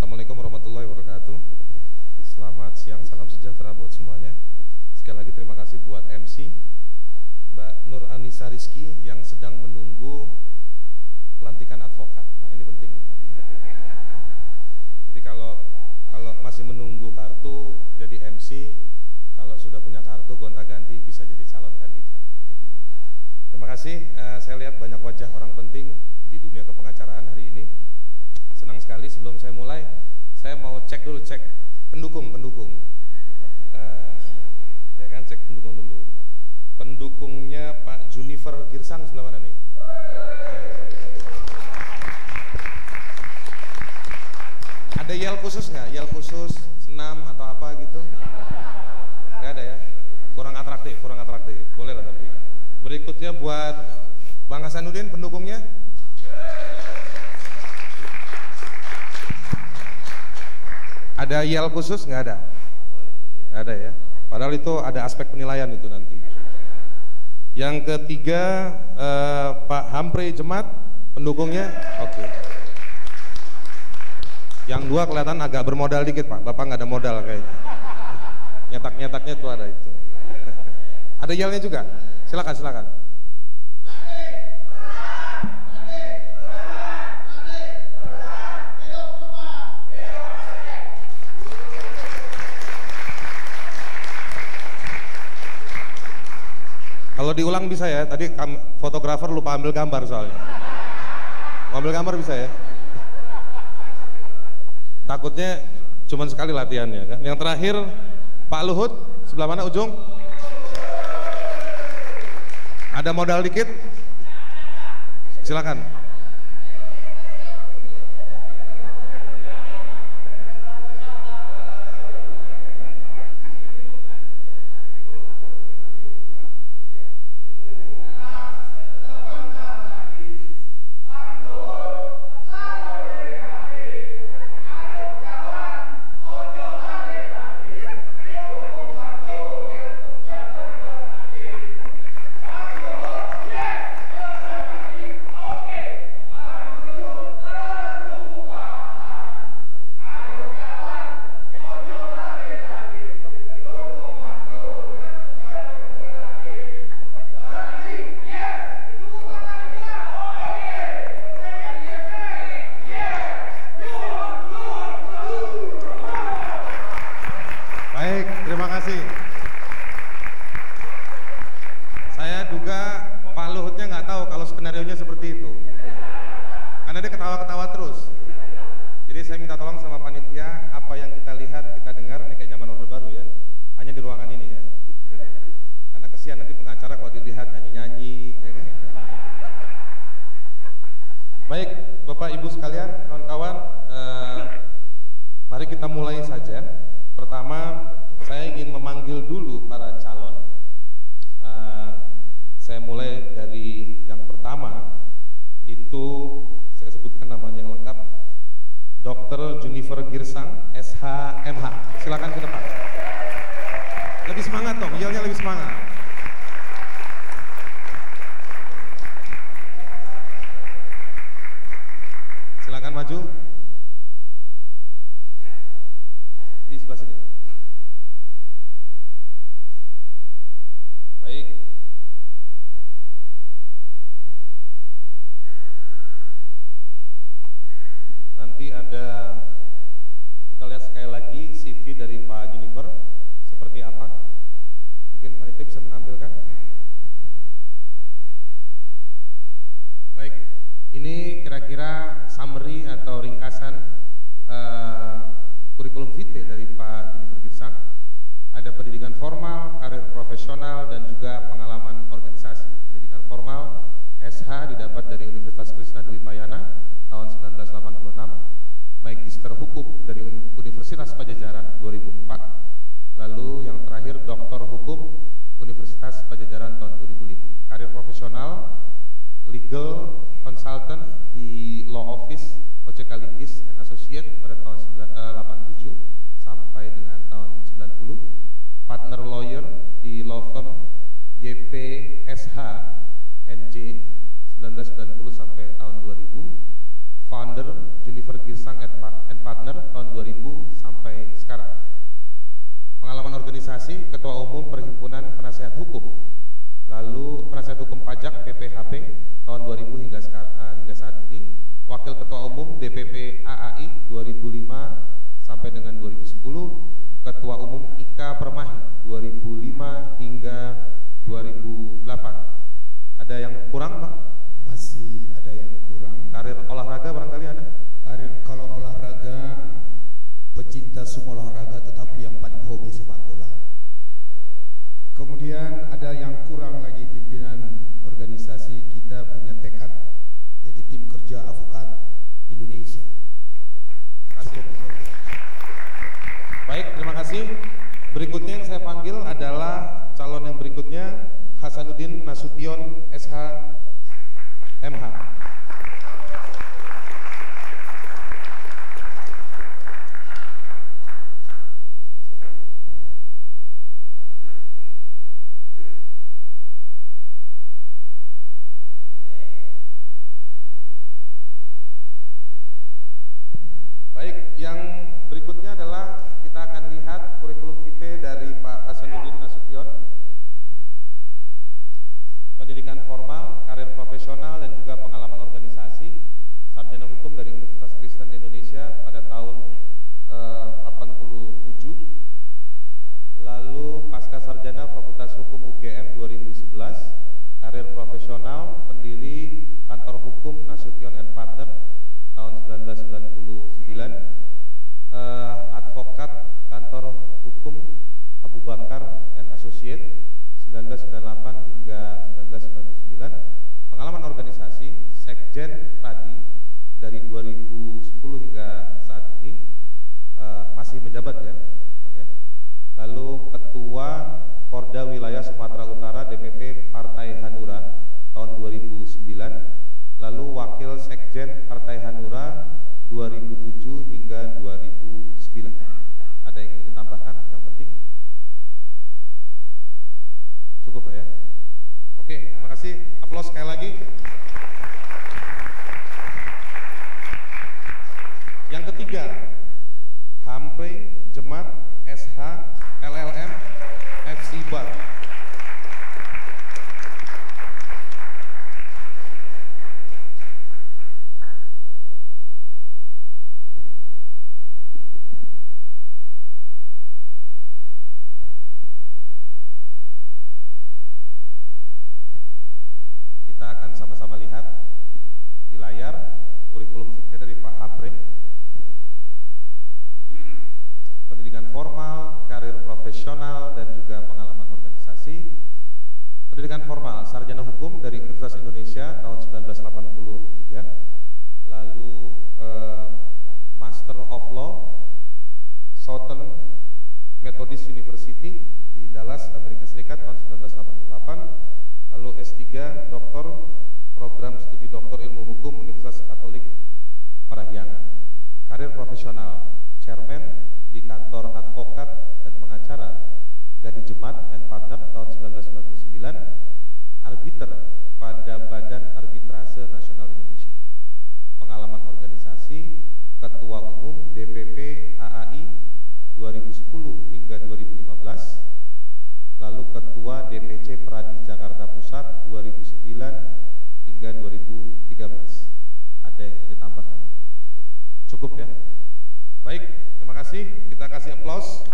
Assalamualaikum warahmatullahi wabarakatuh. Selamat siang, salam sejahtera buat semuanya. Sekali lagi terima kasih buat MC Mbak Nur Anissa Rizky yang sedang menunggu pelantikan advokat. Nah ini penting. Jadi kalau masih menunggu kartu jadi MC, kalau sudah punya kartu gonta-ganti bisa jadi calon kandidat. Terima kasih. Saya lihat banyak wajah orang penting di dunia kepengacaraan hari ini. Senang sekali. Sebelum saya mulai, saya mau cek pendukung. Ya kan, cek pendukung dulu. Pendukungnya Pak Junifer Girsang sebelah mana nih? Ada yel khusus nggak? Yel khusus, senam atau apa gitu? Nggak ada ya? Kurang atraktif. Boleh lah tapi. Berikutnya buat Bang Hasanuddin, pendukungnya. Ada yel khusus? Nggak ada? Nggak ada ya? Padahal itu ada aspek penilaian itu nanti. Yang ketiga Pak Hampre Jemat, pendukungnya. Oke. Yang dua kelihatan agak bermodal dikit Pak, Bapak nggak ada modal kayaknya. Nyetak-nyetaknya tuh ada itu. Ada yelnya juga? Silakan. Kalau diulang bisa ya, tadi fotografer lupa ambil gambar soalnya. Mau ambil gambar bisa ya? Takutnya cuma sekali latihannya kan. Yang terakhir Pak Luhut, sebelah mana ujung? Ada modal dikit? Silakan. Founder Junifer Girsang and Partner Organisasi, Ketua Umum Perhimpunan Penasehat Hukum, lalu Penasehat Hukum Pajak PPHP tahun 2000 hingga saat ini, Wakil Ketua Umum DPP AAI 2005 sampai dengan 2010, Ketua Umum IKA Permahi 2005 hingga 2008. Ada yang kurang, Pak? Masih ada yang kurang. Karir olahraga barangkali ada? Karir kalau olahraga, pecinta semua olahraga, tetapi yang paling hobi sepak bola. Kemudian ada yang kurang lagi, pimpinan organisasi kita punya tekad jadi tim kerja advokat Indonesia. Oke. Terima kasih. Baik, terima kasih. Berikutnya yang saya panggil adalah calon yang berikutnya, Hasanuddin Nasution SH MH. Baik, yang berikutnya adalah kita akan lihat kurikulum vitae dari Pak Hasanuddin Nasution. Pendidikan formal, karir profesional, dan juga pengalaman organisasi. Sarjana hukum dari Universitas Kristen Indonesia pada tahun 87. Lalu pasca sarjana Fakultas Hukum UGM 2011. Karir profesional, pendiri Kantor Hukum Nasution & Partner tahun 1999. Advokat Kantor Hukum Abu Bakar & Associate 1998 hingga 1999. Pengalaman organisasi, Sekjen Pradi dari 2010 hingga saat ini, masih menjabat ya, Bang ya. Lalu Ketua Korda Wilayah Sumatera Utara DPP Partai Hanura tahun 2009. Lalu Wakil Sekjen Partai Hanura 2007 hingga 2009. Ada yang ingin ditambahkan yang penting? Cukup ya. Oke, terima kasih. Aplaus sekali lagi. Yang ketiga, Hampre Jemat SH LLM FC Bar. Kita akan sama-sama lihat di layar kurikulum vitae dari Pak Hampre. Pendidikan formal, karir profesional, dan juga pengalaman organisasi. Pendidikan formal, sarjana hukum dari Universitas Indonesia tahun 1983. Lalu Master of Law Southern Methodist University di Dallas, Amerika Serikat tahun 1988. Lalu S3 Doktor Program Studi Doktor Ilmu Hukum Universitas Katolik Parahyangan. Karir profesional, Chairman di Kantor Advokat dan Pengacara Gadi Jemat & Partner tahun 1999. Arbiter pada Badan Arbitrase Nasional Indonesia. Pengalaman organisasi, Ketua Umum DPP AAI 2010 hingga 2015. Lalu Ketua DPC Pradi Jakarta Pusat 2009 hingga 2013. Ada yang ingin ditambahkan? Cukup ya? Baik, terima kasih. Kita kasih aplaus.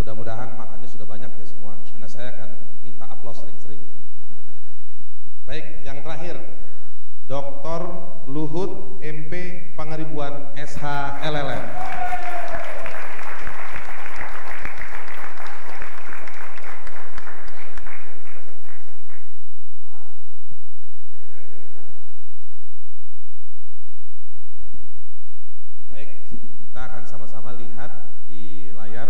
Mudah-mudahan makannya sudah banyak ya semua, karena saya akan minta aplaus sering-sering. Baik, yang terakhir, Dr. Luhut MP Pangaribuan SH LLM. Baik, kita akan sama-sama lihat di layar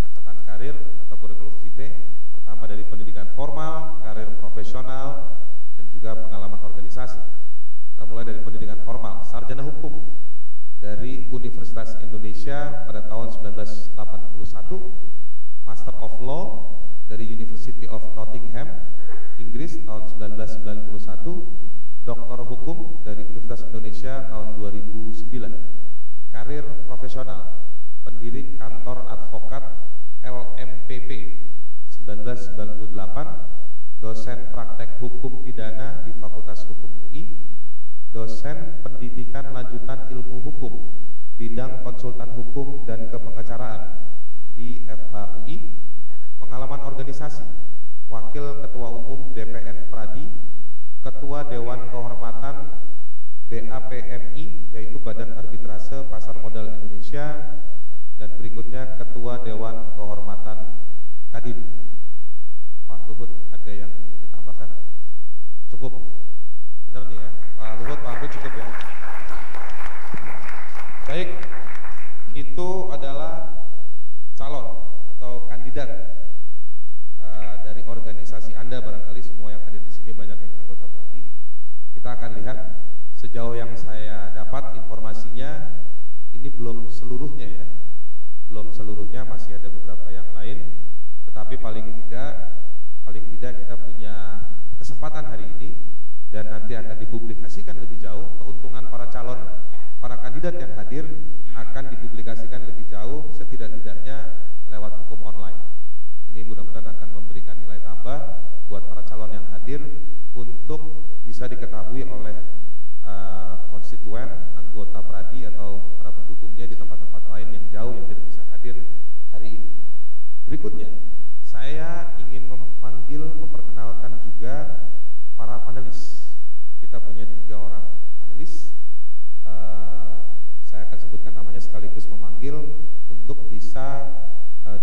catatan karir atau kurikulum vitae. Pertama dari pendidikan formal, karir profesional, dan juga pengalaman organisasi. Kita mulai dari pendidikan formal, sarjana hukum dari Universitas Indonesia pada tahun 1981, Master of Law dari University of Nottingham, Inggris tahun 1991, Doktor Hukum dari Universitas Indonesia tahun 2009. Karir profesional, pendiri kantor advokat LMPP 1998, dosen praktek hukum pidana di Fakultas Hukum UI, dosen pendidikan lanjutan ilmu hukum, bidang konsultan hukum dan kepengacaraan di FHUI, pengalaman organisasi, wakil ketua umum DPN Pradi, ketua Dewan Kehormatan BAPMI yaitu Badan Arbitrase Pasar Modal Indonesia, dan berikutnya ketua Dewan Kehormatan Kadin. Pak Luhut, ada yang ingin ditambahkan? Cukup, benar nih ya Pak Luhut, Pak Luhut cukup ya. Baik, itu adalah calon atau kandidat dari organisasi Anda. Barangkali semua yang hadir di sini banyak yang anggota Pradi. Kita akan lihat sejauh yang saya dapat informasinya, ini belum seluruhnya ya, belum seluruhnya, masih ada beberapa yang lain. Tetapi paling tidak kita punya kesempatan hari ini, dan nanti akan dipublikasikan lebih jauh. Keuntungan para calon, para kandidat yang hadir akan dipublikasikan lebih jauh, setidak-tidaknya lewat hukum online. Ini mudah-mudahan akan memberikan nilai tambah buat para calon yang hadir untuk bisa diketahui oleh konstituen, anggota Pradi atau para pendukungnya di tempat-tempat lain yang jauh yang tidak bisa hadir hari ini. Berikutnya, saya ingin memperkenalkan juga para panelis. Kita punya 3 orang panelis. Saya akan sebutkan namanya sekaligus memanggil untuk bisa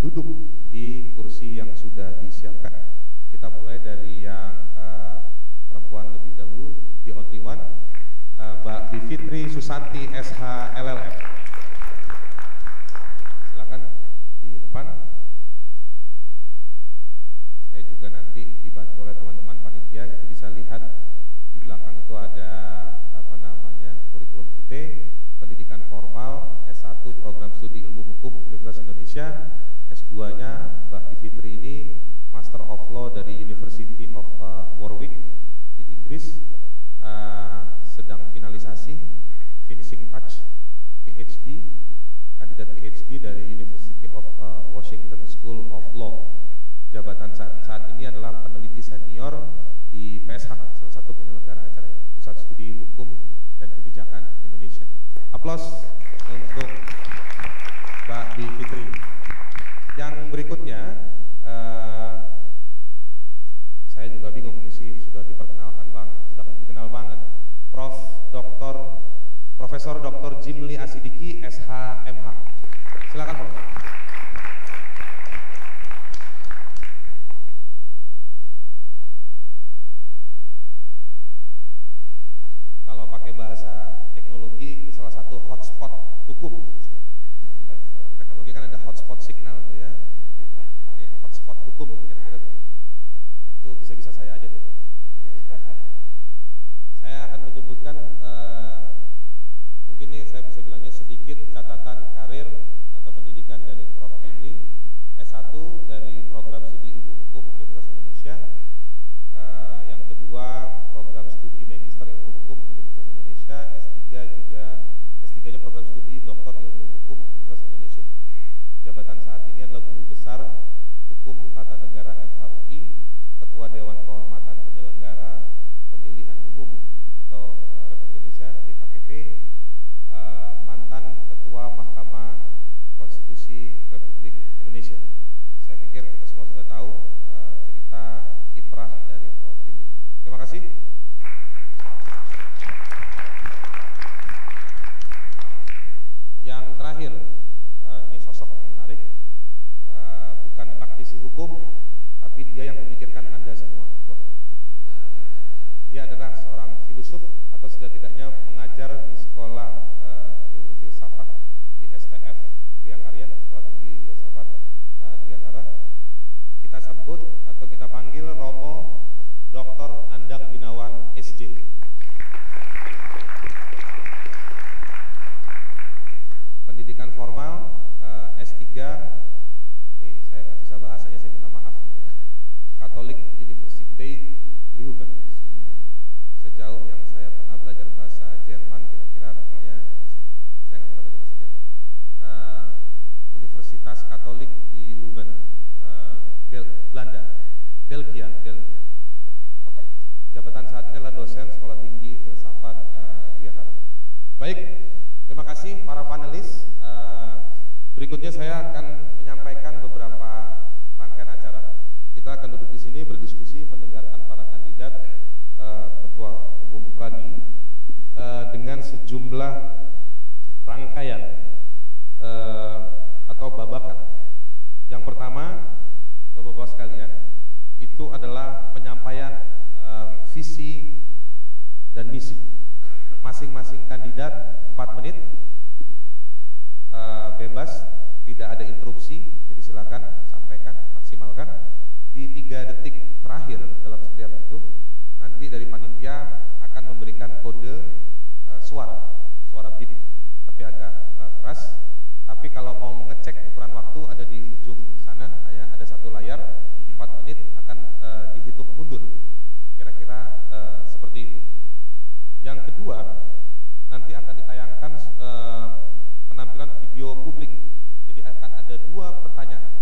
duduk di kursi yang sudah disiapkan. Kita mulai dari yang perempuan lebih dahulu, the only one, Mbak Bivitri Susanti SH LLM. Silakan di depan. Saya juga nanti dibantu oleh teman-teman panitia. Kita bisa lihat di belakang itu ada kurikulum vitae, pendidikan formal, S1 program studi ilmu hukum Universitas Indonesia, S2-nya Mbak Bivitri ini Master of Law dari University of Warwick di Inggris, sedang finalisasi, finishing touch, PhD, kandidat PhD dari University of Washington School of Law. Jabatan saat ini adalah peneliti senior di PSH, salah satu penyelenggara acara ini, Pusat Studi Hukum dan Kebijakan Indonesia. Aplaus untuk Mbak Bivitri. Yang berikutnya, saya juga bingung, ini sih sudah diperkenalkan banget, sudah dikenal banget, Profesor Dr. Jimli Asidiki SHMH. Silakan Prof. Kalau pakai bahasa teknologi, ini salah satu hotspot hukum. Teknologi kan ada hotspot signal tuh ya. Ini hotspot hukum lah, kira-kira begitu. Itu bisa-bisa saya aja tuh, Prof. Saya akan menyebutkan mungkin nih saya bisa bilangnya sedikit catatan karir atau pendidikan dari Prof. Jimli. S1 dari program studi ilmu hukum Universitas Indonesia, yang kedua program studi magister ilmu hukum Universitas Indonesia, S3-nya program studi doktor ilmu hukum Universitas Indonesia. Jabatan saat ini adalah Guru Besar Hukum Tata Negara FHUI, Ketua Dewan Kehormatan Penyelenggara Pemilihan Umum atau Republik Indonesia DKPP, mantan Ketua Mahkamah Konstitusi Republik Indonesia. Saya pikir kita semua sudah tahu cerita kiprah dari Prof. Jimli. Terima kasih. Yang terakhir, ini sosok yang menarik, bukan praktisi hukum, tapi dia yang memikirkan Anda semua. Dia adalah seorang filosof atau setidak-tidaknya mengajar di sekolah ilmu filsafat di STF Triakarya, Sekolah Tinggi Filsafat Triakara. Kita sebut atau kita panggil Romo Dr. Andang Binawan SJ. Pendidikan formal S3, ini saya nggak bisa bahasanya, saya minta maaf nih ya. Catholic University Leuven. Sejauh yang saya Universitas Katolik di Leuven, Belgia. Oke. Jabatan saat ini adalah dosen Sekolah Tinggi Filsafat di Jakarta. Baik, terima kasih para panelis. Berikutnya saya akan menyampaikan beberapa rangkaian acara. Kita akan duduk di sini berdiskusi, mendengarkan para kandidat Ketua Umum Pradi dengan sejumlah rangkaian atau babakan. Yang pertama, Bapak-Bapak sekalian, itu adalah penyampaian visi dan misi. Masing-masing kandidat 4 menit, bebas, tidak ada interupsi, jadi silakan sampaikan, maksimalkan. Di 3 detik terakhir dalam setiap itu, nanti dari panitia akan memberikan kode suara bip, tapi agak keras. Tapi kalau mau mengecek ukuran waktu ada di ujung sana, hanya ada 1 layar, 4 menit akan dihitung mundur. Kira-kira seperti itu. Yang kedua, nanti akan ditayangkan penampilan video publik. Jadi akan ada 2 pertanyaan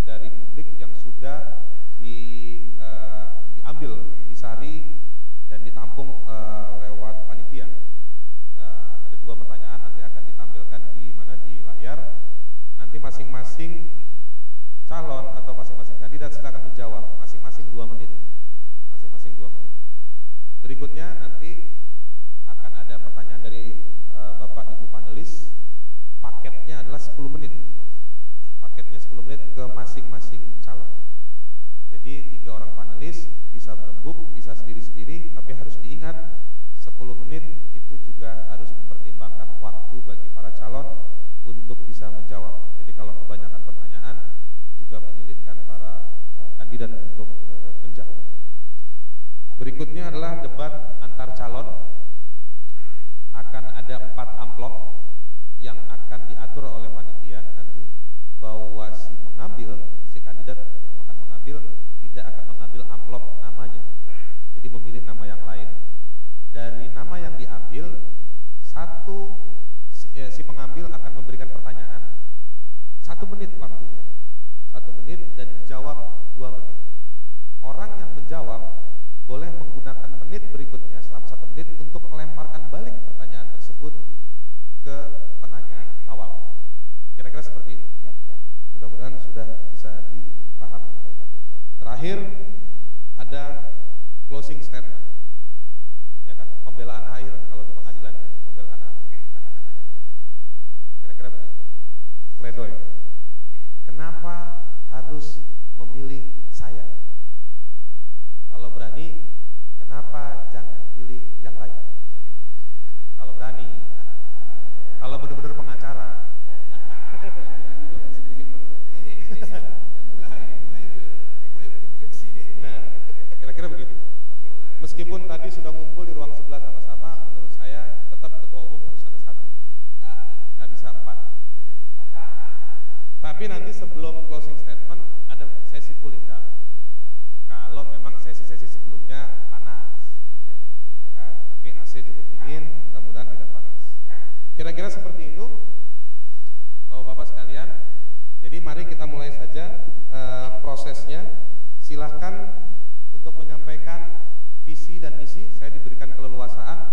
dari publik yang sudah diambil, disari dan ditampung lewat panitia. Ada 2 pertanyaan nanti akan ditampilkan di mana, di layar. Nanti masing-masing calon atau masing-masing kandidat silakan menjawab masing-masing 2 menit. Masing-masing 2 menit. Berikutnya nanti akan ada pertanyaan dari Bapak Ibu panelis. Paketnya adalah 10 menit. Paketnya 10 menit ke masing-masing calon. Jadi 3 orang panelis bisa berembuk, bisa sendiri-sendiri, tapi harus diingat 10 menit itu juga harus mempertimbangkan waktu bagi para calon untuk bisa menjawab. Jadi kalau kebanyakan pertanyaan juga menyulitkan para kandidat untuk menjawab. Berikutnya adalah debat antar calon. Akan ada 4 amplop yang akan diatur oleh panitia nanti, bahwa si kandidat yang akan mengambil tidak akan mengambil amplop namanya. Jadi memilih nama yang lain. Dari nama yang diambil, si pengambil akan memberikan pertanyaan 1 menit waktunya, 1 menit, dan dijawab 2 menit. Orang yang menjawab boleh menggunakan menit berikutnya selama 1 menit untuk melemparkan balik pertanyaan tersebut ke penanya awal. Kira-kira seperti itu. Mudah-mudahan sudah bisa dipahami. Terakhir ada closing statement, ya kan, pembelaan akhir kalau di pengadilan, ya, pembelaan akhir. Kira-kira begitu. Pledoi. Kenapa harus memilih saya? Kalau berani, kenapa jangan pilih yang lain? Kalau berani, kalau benar-benar pengacara. Nah, kira-kira begitu. Meskipun tadi sudah ngumpul di ruang sebelah sama-sama, menurut saya tetap ketua umum harus ada 1. Nggak bisa 4. Tapi nanti sebelum closing statement ada sesi cooling down. Kalau memang sesi-sesi sebelumnya panas, ya kan? Tapi AC cukup dingin, mudah-mudahan tidak panas. Kira-kira seperti itu, Bapak-bapak sekalian. Jadi mari kita mulai saja prosesnya. Silahkan untuk menyampaikan visi dan misi. Saya diberikan keleluasaan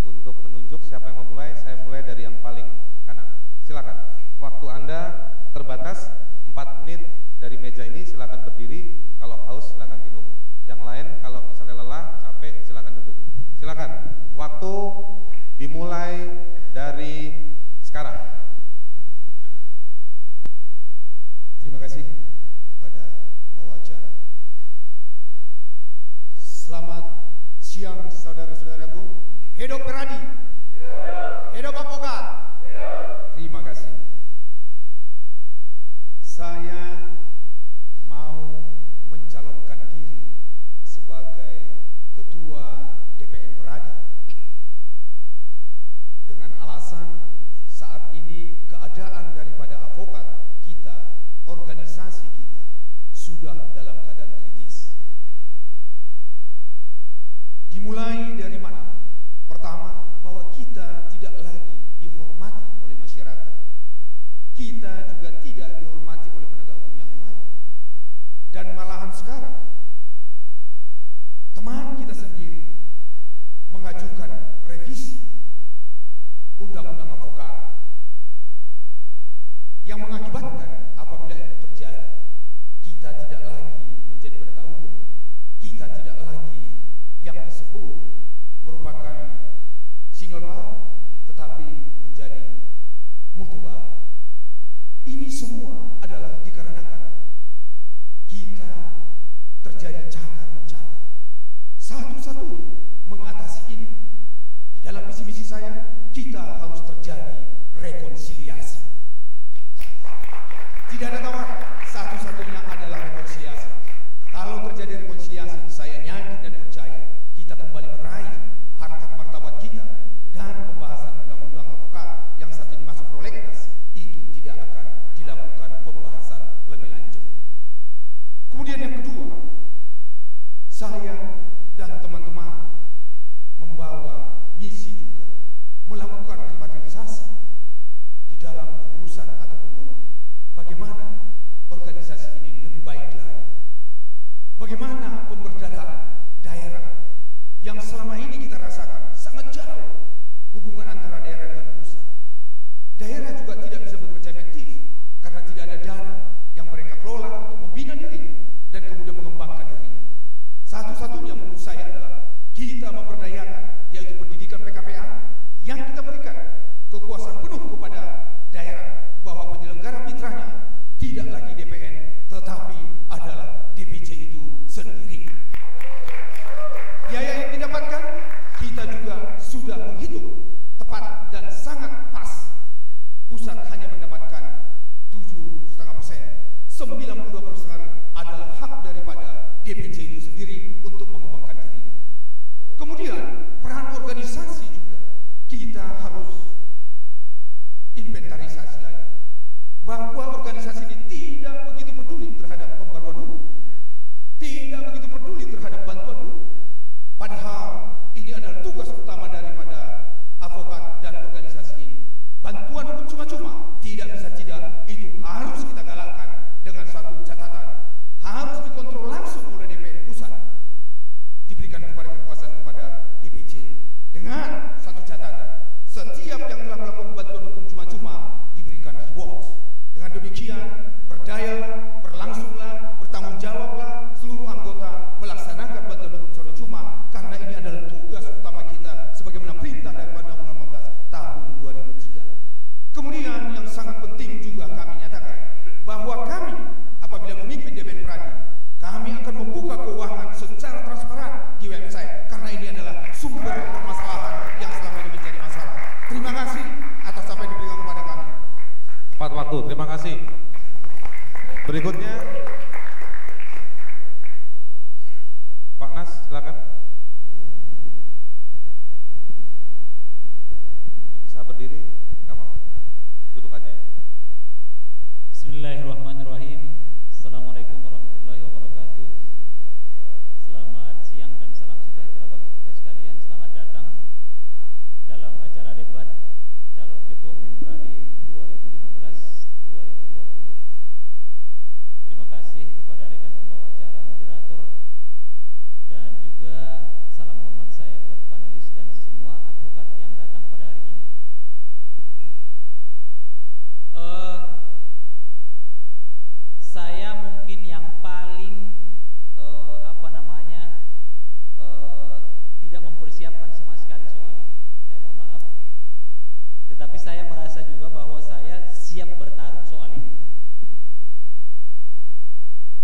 untuk menunjuk siapa yang memulai. Saya mulai dari yang paling kanan. Silakan. Waktu Anda terbatas 4 menit dari meja ini. Silakan berdiri. Kalau haus silakan minum. Yang lain kalau misalnya lelah, capek, silakan duduk. Silakan. Waktu dimulai dari sekarang. Terima kasih kepada bawa acara. Selamat siang saudara-saudaraku. Hidup Pradi. Hidup advokat. Terima kasih. Saya mau mencalonkan diri sebagai ketua DPN Pradi dengan alasan saat ini keadaan daripada advokat kita, organisasi kita sudah dalam keadaan kritis. Dimulai dari mana? Pertama, bahwa kita tidak lagi dihormati saya, kita harus terjadi rekonsiliasi. Tidak ada tawar, satu-satunya adalah rekonsiliasi. Kalau terjadi rekonsiliasi, saya yakin dan percaya kita kembali meraih harkat martabat kita, dan pembahasan undang-undang advokat yang saat ini masuk prolegnas itu tidak akan dilakukan pembahasan lebih lanjut. Kemudian yang kedua, saya dan teman-teman membawa misi juga melakukan revitalisasi di dalam pengurusan ataupun bagaimana organisasi ini lebih baik lagi. Bagaimana pemberdayaan daerah yang selama ini kita rasakan sangat jauh hubungan antara daerah dengan pusat. Daerah juga tidak bisa bekerja efektif karena tidak ada dana yang mereka kelola untuk membina dirinya dan kemudian mengembangkan dirinya. Satu-satunya menurut saya adalah kita memberdayakan, yaitu pendidikan PKPA yang kita berikan kekuasaan penuh kepada daerah bahwa penyelenggara mitranya tidak lagi DPN tetapi adalah DPC itu sendiri. Biaya yang didapatkan kita juga sudah menghitung tepat dan sangat pas. Pusat hanya mendapatkan 7,5%, 92% adalah hak daripada DPC itu sendiri untuk mengembangkan dirinya. Kemudian peran organisasi juga kita harus inventarisasi lagi, bahwa organisasi ini tidak begitu peduli terhadap pembaruan hukum, tidak begitu peduli terhadap bantuan hukum. Padahal ini adalah tugas utama daripada advokat dan organisasi ini. Bantuan hukum cuma-cuma tidak bisa tidak, itu harus kita galakkan dengan satu catatan, harus dikontrol langsung oleh DPR pusat, diberikan kepada kekuasaan kepada DPC dengan satu catatan, setiap yang telah melakukan bantuan hukum cuma-cuma diberikan rewards. Dengan demikian berdayalah, berlangsunglah, bertanggung jawablah seluruh anggota melaksanakan bantuan hukum secara cuma, karena ini adalah tugas utama kita sebagaimana perintah dari Undang-Undang 15 tahun 2003. Kemudian yang sangat penting juga kami nyatakan bahwa kami apabila memimpin DPN Pradi, kami akan membuka keuangan secara transparan di website karena ini adalah sumber permasalahan yang selama ini menjadi masalah. Terima kasih atas apa yang diberikan kepada kami. Tepat waktu, terima kasih. Berikutnya Pak Nas, silakan. Bisa berdiri jika mau. Duduk aja ya. Bismillahirrahmanirrahim. Assalamualaikum warahmatullahi wabarakatuh. Selamat siang dan salam sejahtera bagi kita sekalian. Selamat datang dalam acara debat calon ketua umum Pradi 2015-2020. Terima kasih kepada rekan pembawa acara, moderator, dan juga salam hormat saya buat panelis dan semua advokat yang datang pada hari ini. Saya mungkin yang paling tidak mempersiapkan sama sekali soal ini. Saya mohon maaf. Tetapi saya merasa juga bahwa saya siap bertarung soal ini.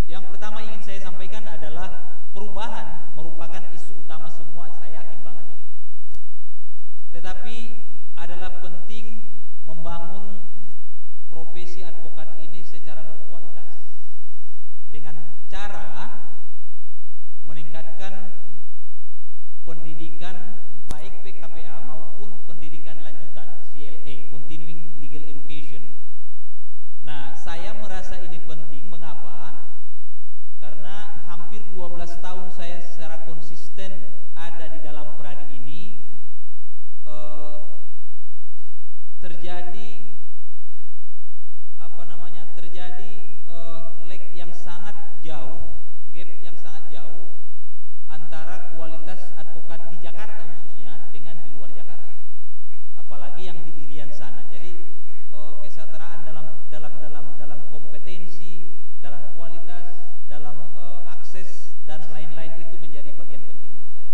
Yang pertama ingin saya sampaikan adalah perubahan merupakan isu utama semua, saya yakin banget ini. Tetapi adalah penting membangun profesi advokat ini secara berkualitas dengan cara meningkatkan pendidikan baik PKPA maupun pendidikan lanjutan CLA, Continuing Legal Education. Nah, saya merasa ini penting. Mengapa? Karena hampir 12 tahun saya secara konsisten ada di dalam Pradi ini, terjadi lag yang sangat jauh, gap yang sangat jauh antara kualitas advokat di Jakarta khususnya dengan di luar Jakarta, apalagi yang di Irian sana. Jadi kesetaraan dalam kompetensi, dalam kualitas, dalam akses dan lain-lain itu menjadi bagian penting menurut saya.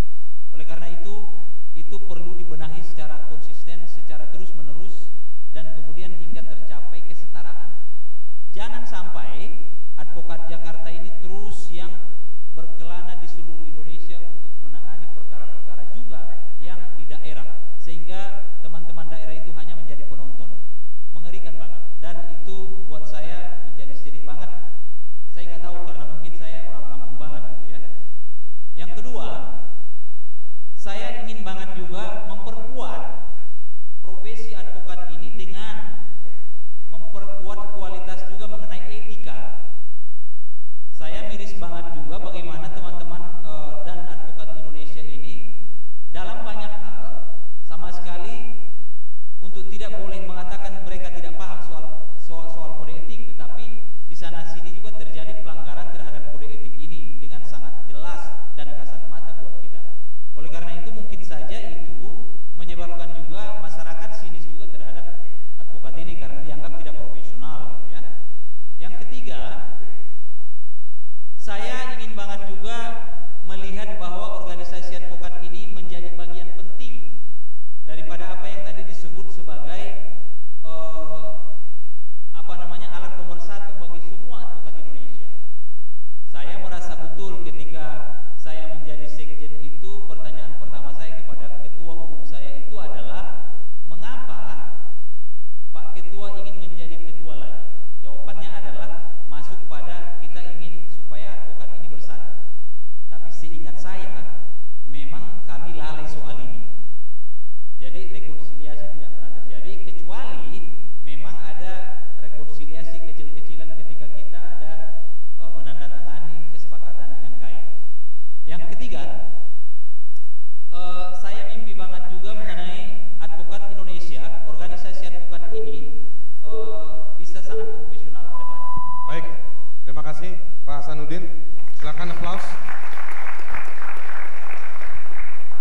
kasih Pak Hasanuddin. Silakan aplaus.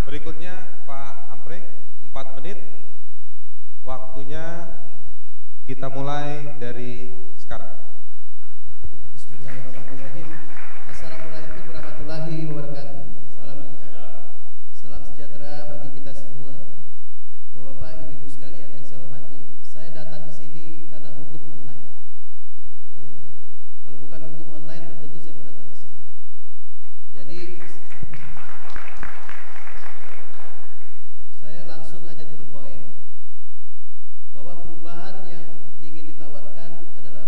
Berikutnya Pak Hampre, 4 menit. Waktunya kita mulai dari sekarang. Bismillahirrahmanirrahim. Assalamualaikum warahmatullahi wabarakatuh. Salam sejahtera bagi kita semua. Bapak, Ibu-ibu sekalian yang saya hormati, saya datang ke sini karena hukum online. Ya. Kalau bukan hukum online, belum tentu saya mau datang ke sini. Jadi saya langsung aja to the point bahwa perubahan yang ingin ditawarkan adalah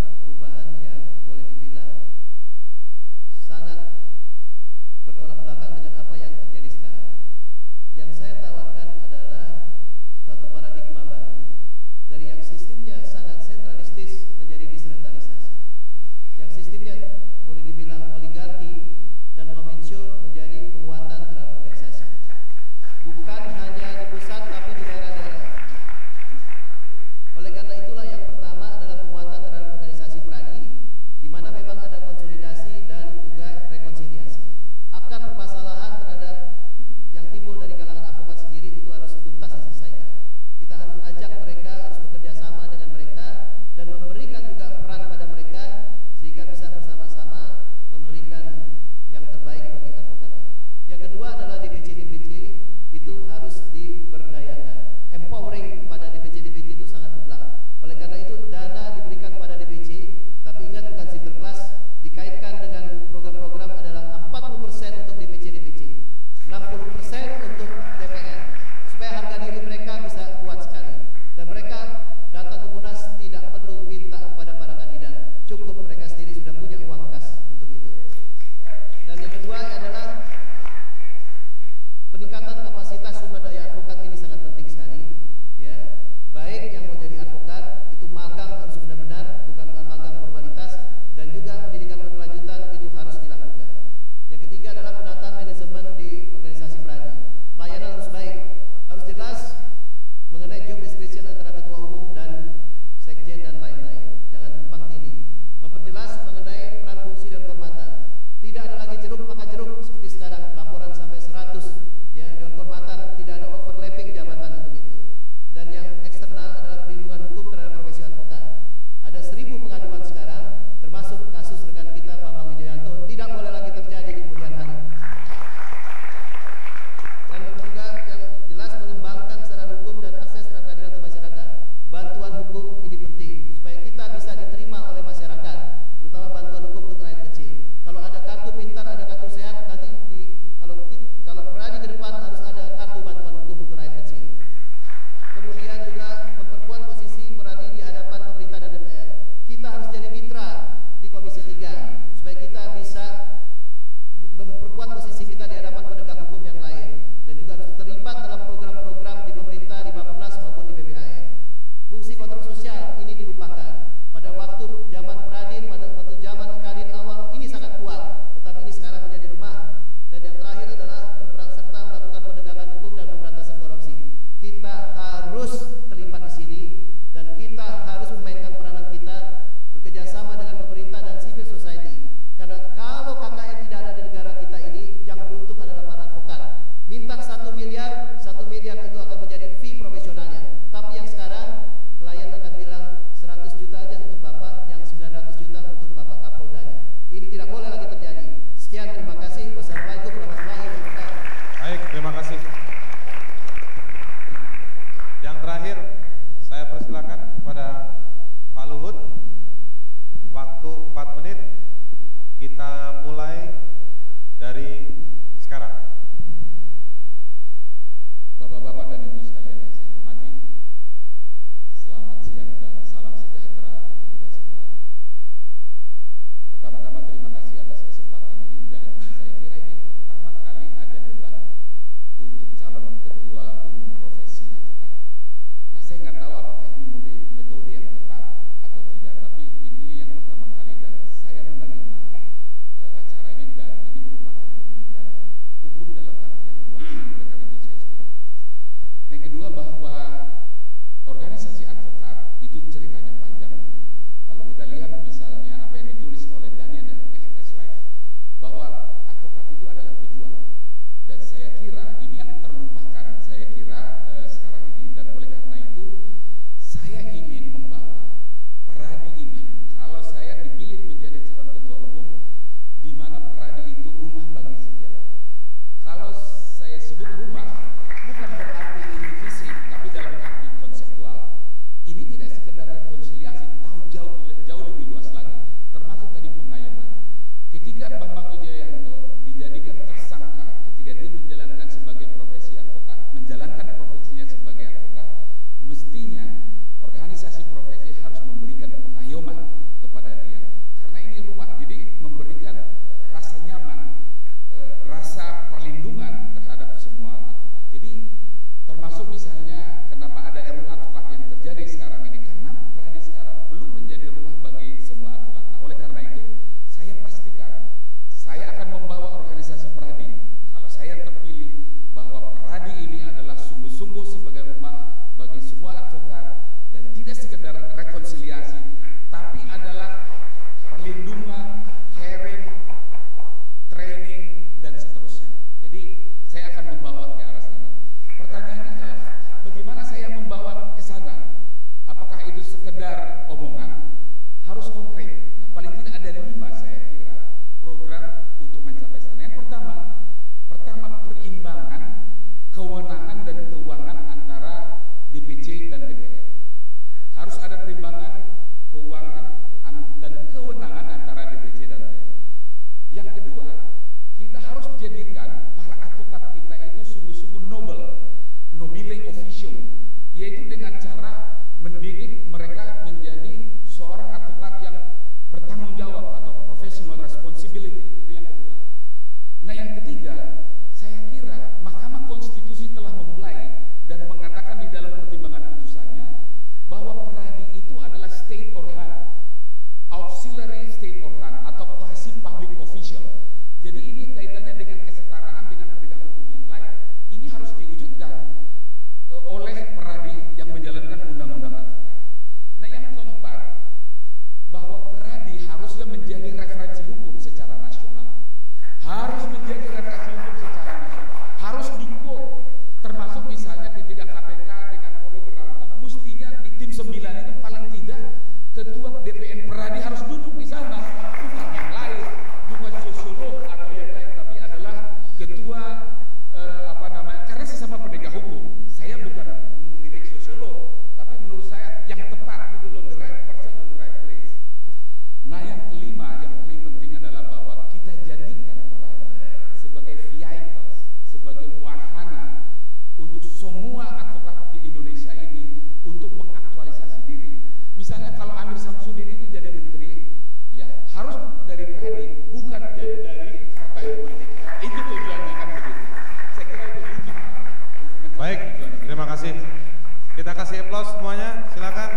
semua advokat di Indonesia ini untuk mengaktualisasi diri. Misalnya kalau Amir Samsudin itu jadi menteri, ya harus dari Pradi, bukan dari partai politik. Itu tujuannya kan begitu. Saya kira itu wujud. Baik, terima kasih. Kita kasih aplaus semuanya, silakan.